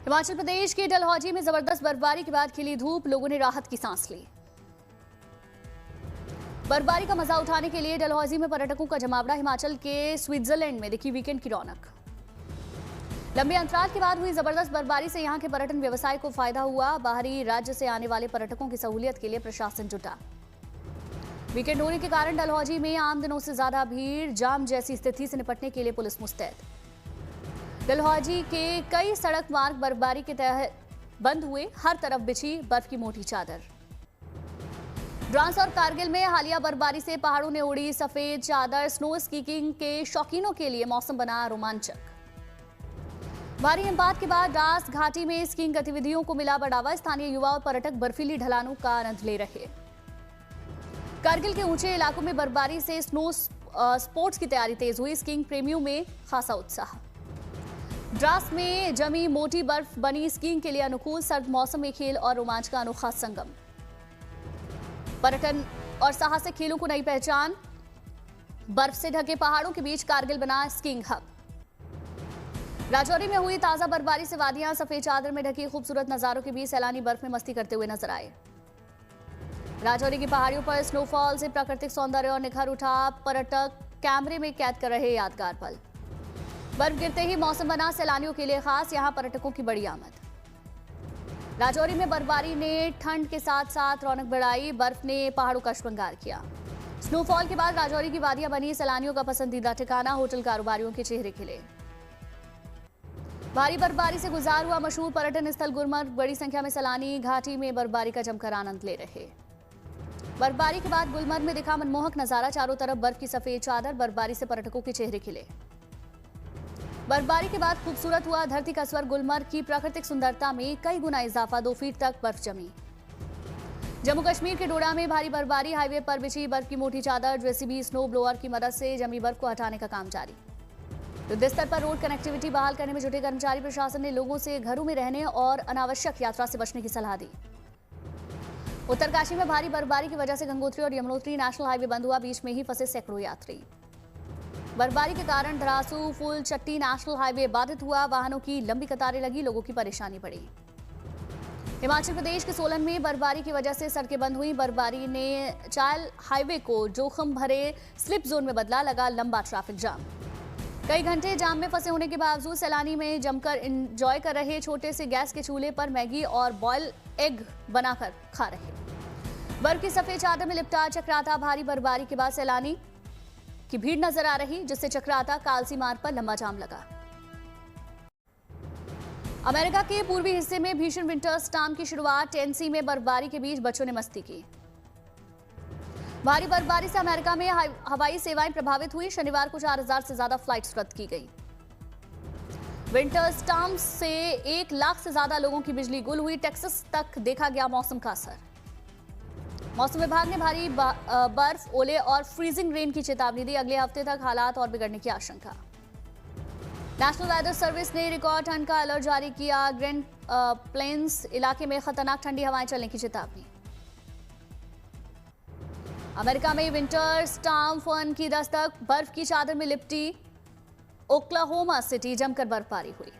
हिमाचल प्रदेश के डलहौजी में जबरदस्त बर्फबारी के बाद खिली धूप, लोगों ने राहत की सांस ली। बर्फबारी का मजा उठाने के लिए डलहौजी में पर्यटकों का जमावड़ा। हिमाचल के स्विट्जरलैंड में दिखी वीकेंड की रौनक। लंबे अंतराल के बाद हुई जबरदस्त बर्फबारी से यहां के पर्यटन व्यवसाय को फायदा हुआ। बाहरी राज्य से आने वाले पर्यटकों की सहूलियत के लिए प्रशासन जुटा। वीकेंड होने के कारण डलहौजी में आम दिनों से ज्यादा भीड़, जाम जैसी स्थिति से निपटने के लिए पुलिस मुस्तैद। डलहौजी के कई सड़क मार्ग बर्फबारी के तहत बंद हुए, हर तरफ बिछी बर्फ की मोटी चादर। द्रास और कारगिल में हालिया बर्फबारी से पहाड़ों ने उड़ी सफेद चादर। स्नो स्कीइंग के शौकीनों के लिए मौसम बना रोमांचक। भारी हिमपात के बाद द्रास घाटी में स्कीइंग गतिविधियों को मिला बढ़ावा। स्थानीय युवा और पर्यटक बर्फीली ढलानों का आनंद ले रहे। कारगिल के ऊंचे इलाकों में बर्फबारी से स्नो स्पोर्ट्स की तैयारी तेज हुई। स्कीइंग प्रेमियों में खासा उत्साह। द्रास में जमी मोटी बर्फ बनी स्कीइंग के लिए अनुकूल। सर्द मौसम में खेल और रोमांच का अनोखा संगम। पर्यटन और साहसिक खेलों को नई पहचान। बर्फ से ढके पहाड़ों के बीच कारगिल बना स्कीइंग हब। राजौरी में हुई ताजा बर्फबारी से वादियां सफेद चादर में ढकी। खूबसूरत नजारों के बीच सैलानी बर्फ में मस्ती करते हुए नजर आए। राजौरी की पहाड़ियों पर स्नोफॉल से प्राकृतिक सौंदर्य और निखर उठा। पर्यटक कैमरे में कैद कर रहे यादगार पल। बर्फ गिरते ही मौसम बना सैलानियों के लिए खास। यहां पर्यटकों की बड़ी आमद। राजौरी में बर्फबारी ने ठंड के साथ साथ रौनक बढ़ाई। बर्फ ने पहाड़ों का श्रृंगार किया। स्नोफॉल के बाद राजौरी की वादियां बनी सैलानियों का पसंदीदा ठिकाना। होटल कारोबारियों के चेहरे खिले। भारी बर्फबारी से गुजार हुआ मशहूर पर्यटन स्थल गुलमर्ग। बड़ी संख्या में सैलानी घाटी में बर्फबारी का जमकर आनंद ले रहे। बर्फबारी के बाद गुलमर्ग में दिखा मनमोहक नजारा। चारों तरफ बर्फ की सफेद चादर। बर्फबारी से पर्यटकों के चेहरे खिले। बर्फबारी के बाद खूबसूरत हुआ धरती का स्वर्ग। गुलमर्ग की प्राकृतिक सुंदरता में कई गुना इजाफा। 2 फीट तक बर्फ जमी। जम्मू कश्मीर के डोडा में भारी बर्फबारी। हाईवे पर बिछी बर्फ की मोटी चादर। जेसीबी स्नो ब्लोअर की मदद से जमी बर्फ को हटाने का काम जारी। युद्ध स्तर पर रोड कनेक्टिविटी बहाल करने में जुटे कर्मचारी। प्रशासन ने लोगों से घरों में रहने और अनावश्यक यात्रा से बचने की सलाह दी। उत्तरकाशी में भारी बर्फबारी की वजह से गंगोत्री और यमुनोत्री नेशनल हाईवे बंद हुआ। बीच में ही फंसे सैकड़ों यात्री। बर्फबारी के कारण धरासू फुल चट्टी नेशनल हाईवे बाधित हुआ। वाहनों की लंबी कतारें लगी। लोगों की परेशानी बढ़ी। हिमाचल प्रदेश के सोलन में बर्फबारी की वजह से सड़कें बंद हुई। बर्फबारी ने चायल हाईवे को जोखिम भरे स्लिप जोन में बदला। लगा लंबा ट्रैफिक जाम। कई घंटे जाम में फंसे होने के बावजूद सैलानी में जमकर एंजॉय कर रहे। छोटे से गैस के चूल्हे पर मैगी और बॉयल एग बनाकर खा रहे। बर्फ की सफेद चादर में लिपटा चक्राता। भारी बर्फबारी के बाद सैलानी की भीड़ नजर आ रही, जिससे चक्राता कालसी मार्ग पर लंबा जाम लगा। अमेरिका के पूर्वी हिस्से में भीषण विंटर स्टॉर्म की शुरुआत। टेनेसी में बर्फबारी के बीच बच्चों ने मस्ती की। भारी बर्फबारी से अमेरिका में हवाई सेवाएं प्रभावित हुई। शनिवार को 4000 से ज्यादा फ्लाइट्स रद्द की गई। विंटर स्टॉर्म से 1 लाख से ज्यादा लोगों की बिजली गुल हुई। टेक्सास तक देखा गया मौसम का असर। मौसम विभाग ने भारी बर्फ, ओले और फ्रीजिंग रेन की चेतावनी दी। अगले हफ्ते तक हालात और बिगड़ने की आशंका। नेशनल वेदर सर्विस ने रिकॉर्ड ठंड का अलर्ट जारी किया। ग्रैंड प्लेन्स इलाके में खतरनाक ठंडी हवाएं चलने की चेतावनी। अमेरिका में विंटर स्टॉर्म फन की दस्तक। बर्फ की चादर में लिपटी ओक्लाहोमा सिटी जमकर बर्फबारी हुई।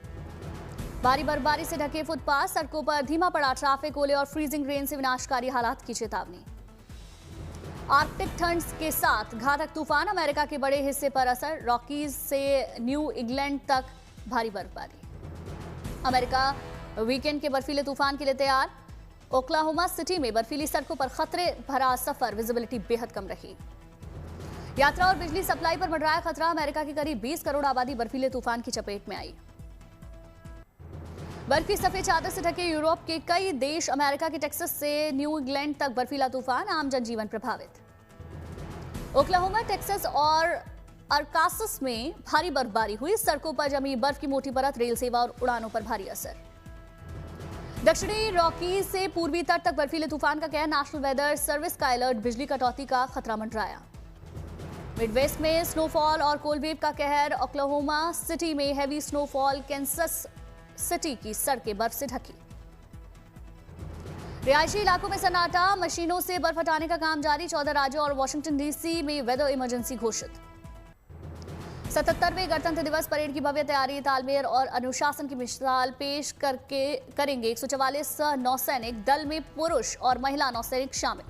भारी बर्फबारी से ढके फुटपाथ, सड़कों पर धीमा पड़ा ट्रैफिक। ओले और फ्रीजिंग रेन से विनाशकारी हालात की चेतावनी। आर्कटिक ठंड के साथ घातक तूफान। अमेरिका के बड़े हिस्से पर असर। रॉकीज से न्यू इंग्लैंड तक भारी बर्फबारी। अमेरिका वीकेंड के बर्फीले तूफान के लिए तैयार। ओक्लाहोमा सिटी में बर्फीली सड़कों पर खतरे भरा सफर। विजिबिलिटी बेहद कम रही। यात्रा और बिजली सप्लाई पर मंडराया खतरा। अमेरिका की करीब 20 करोड़ आबादी बर्फीले तूफान की चपेट में आई। बर्फ की सफेद चादर से ढके यूरोप के कई देश। अमेरिका के टेक्सास से न्यू इंग्लैंड तक बर्फीला तूफान। आम जनजीवन प्रभावित। ओक्लाहोमा, टेक्सास और अरकासस में भारी बर्फबारी हुई। सड़कों पर जमी बर्फ की मोटी परत। रेल सेवा और उड़ानों पर भारी असर। दक्षिणी रॉकीज से पूर्वी तट तक बर्फीले तूफान का कहर। नेशनल वेदर सर्विस का अलर्ट। बिजली कटौती का खतरा मंडराया। मिडवेस्ट में स्नोफॉल और कोल्ड वेव का कहर। ओक्लाहोमा सिटी में हैवी स्नोफॉल। कैंसस सिटी की सड़कें बर्फ से ढकी। रिहायशी इलाकों में सन्नाटा। मशीनों से बर्फ हटाने का काम जारी। 14 राज्यों और वाशिंगटन डीसी में वेदर इमरजेंसी घोषित। 77वें गणतंत्र दिवस परेड की भव्य तैयारी, तालमेल और अनुशासन की मिसाल पेश करके करेंगे 144 नौसैनिक। दल में पुरुष और महिला नौसैनिक शामिल।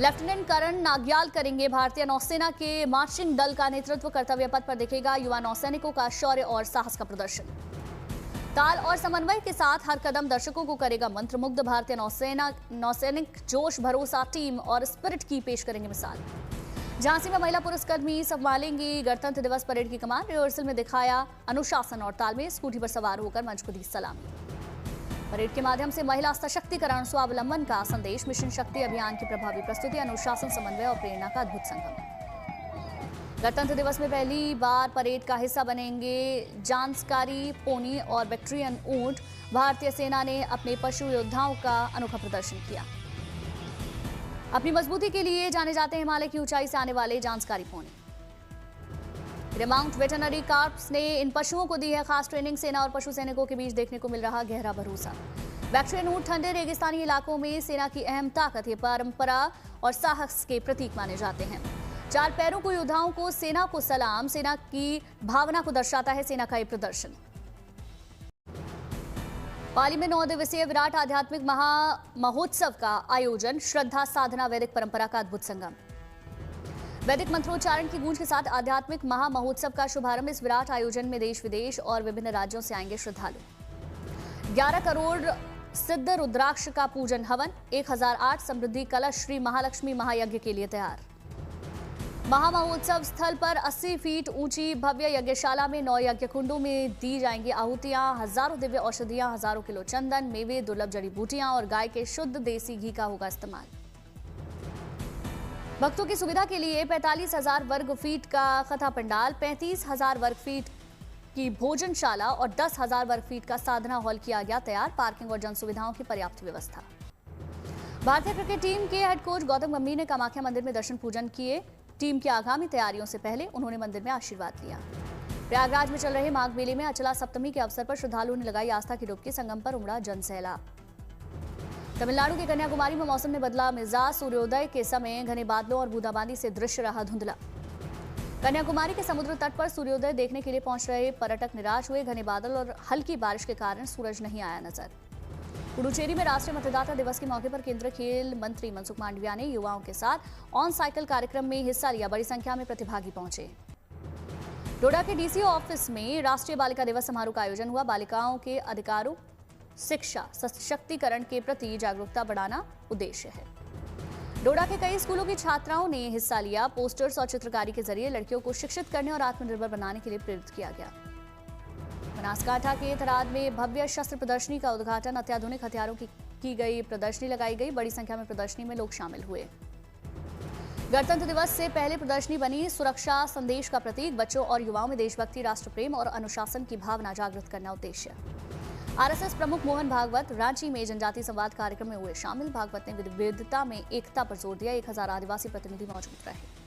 लेफ्टिनेंट करण नाग्याल करेंगे भारतीय नौसेना के मार्चिंग दल का नेतृत्व। कर्तव्य पथ पर दिखेगा युवा नौसैनिकों का शौर्य और साहस का प्रदर्शन। ताल और समन्वय के साथ हर कदम दर्शकों को करेगा मंत्रमुग्ध। भारतीय नौसैनिक जोश, भरोसा, टीम और स्पिरिट की पेश करेंगे मिसाल। झांसी में महिला पुलिसकर्मी संभालेंगी गणतंत्र दिवस परेड की कमान। रिहर्सल में दिखाया अनुशासन और तालमेल। स्कूटी पर सवार होकर मंच को दी सलामी। परेड के माध्यम से महिला सशक्तिकरण, स्वावलंबन का संदेश। मिशन शक्ति अभियान की प्रभावी प्रस्तुति, अनुशासन, समन्वय और प्रेरणा का अद्भुत संगम। गणतंत्र दिवस में पहली बार परेड का हिस्सा बनेंगे जानकारी पोनी और बैक्ट्रियन ऊंट। भारतीय सेना ने अपने पशु योद्धाओं का अनोखा प्रदर्शन किया। अपनी मजबूती के लिए जाने जाते हैं हिमालय की ऊंचाई से आने वाले जानकारी पोनी। माउंट वेटरनरी कार्प्स ने इन पशुओं को दी है खास ट्रेनिंग। सेना और पशु सैनिकों के बीच देखने को मिल रहा गहरा भरोसा। बैक्ट्रियन ऊंट ठंडे रेगिस्तानी इलाकों में सेना की अहम ताकत है। परंपरा और साहस के प्रतीक माने जाते हैं। चार पैरों को योद्धाओं को सेना को सलाम। सेना की भावना को दर्शाता है सेना का ये प्रदर्शन। पाली में 9 दिवसीय विराट आध्यात्मिक महोत्सव का आयोजन। श्रद्धा, साधना, वैदिक परंपरा का अद्भुत संगम। वैदिक मंत्रोच्चारण की गूंज के साथ आध्यात्मिक महोत्सव का शुभारंभ। इस विराट आयोजन में देश विदेश और विभिन्न राज्यों से आएंगे श्रद्धालु। 11 करोड़ सिद्ध रुद्राक्ष का पूजन हवन। 1008 समृद्धि कलश श्री महालक्ष्मी महायज्ञ के लिए तैयार। महामहोत्सव स्थल पर 80 फीट ऊंची भव्य यज्ञशाला में 9 यज्ञ कुंडों में दी जाएंगी आहुतियां। हजारों दिव्य औषधियां, हजारों किलो चंदन, मेवे, दुर्लभ जड़ी बूटियां और गाय के शुद्ध देसी घी का होगा इस्तेमाल। भक्तों की सुविधा के लिए 45,000 वर्ग फीट का कथा पंडाल, 35,000 वर्ग फीट की भोजनशाला और 10,000 वर्ग फीट का साधना हॉल किया गया तैयार। पार्किंग और जन सुविधाओं की पर्याप्त व्यवस्था। भारतीय क्रिकेट टीम के हेड कोच गौतम गंभीर ने कामाख्या मंदिर में दर्शन पूजन किए। टीम की आगामी तैयारियों से पहले उन्होंने मंदिर में आशीर्वाद लिया। प्रयागराज में चल रहे माघ मेले में अचला सप्तमी के अवसर पर श्रद्धालुओं ने लगाई आस्था की डुबकी। संगम पर उमड़ा जनसैलाब। तमिलनाडु के कन्याकुमारी में मौसम ने बदला मिजाज। सूर्योदय के समय घने बादलों और बूंदाबांदी से दृश्य रहा धुंधला। कन्याकुमारी के समुद्र तट पर सूर्योदय देखने के लिए पहुंच रहे पर्यटक निराश हुए। घने बादल और हल्की बारिश के कारण सूरज नहीं आया नजर। पुडुचेरी में राष्ट्रीय मतदाता दिवस के मौके पर केंद्रीय खेल मंत्री मनसुख मांडविया ने युवाओं के साथ ऑन साइकिल कार्यक्रम में हिस्सा लिया। बड़ी संख्या में प्रतिभागी पहुंचे। डोडा के डीसीओ ऑफिस में राष्ट्रीय बालिका दिवस समारोह का आयोजन हुआ। बालिकाओं के अधिकारों, शिक्षा, सशक्तिकरण के प्रति जागरूकता बढ़ाना उद्देश्य है। डोडा के कई स्कूलों की छात्राओं ने हिस्सा लिया। पोस्टर्स और चित्रकारी के जरिए लड़कियों को शिक्षित करने और आत्मनिर्भर बनाने के लिए प्रेरित किया गया। बनासकांठा के थराद में भव्य शस्त्र प्रदर्शनी का उद्घाटन। अत्याधुनिक हथियारों की गई प्रदर्शनी लगाई गई। बड़ी संख्या में प्रदर्शनी में लोग शामिल हुए। गणतंत्र दिवस से पहले प्रदर्शनी बनी सुरक्षा संदेश का प्रतीक। बच्चों और युवाओं में देशभक्ति, राष्ट्र प्रेम और अनुशासन की भावना जागृत करना उद्देश्य। आरएसएस प्रमुख मोहन भागवत रांची में जनजातीय संवाद कार्यक्रम में हुए शामिल। भागवत ने विविधता में एकता पर जोर दिया। 1000 आदिवासी प्रतिनिधि मौजूद रहे।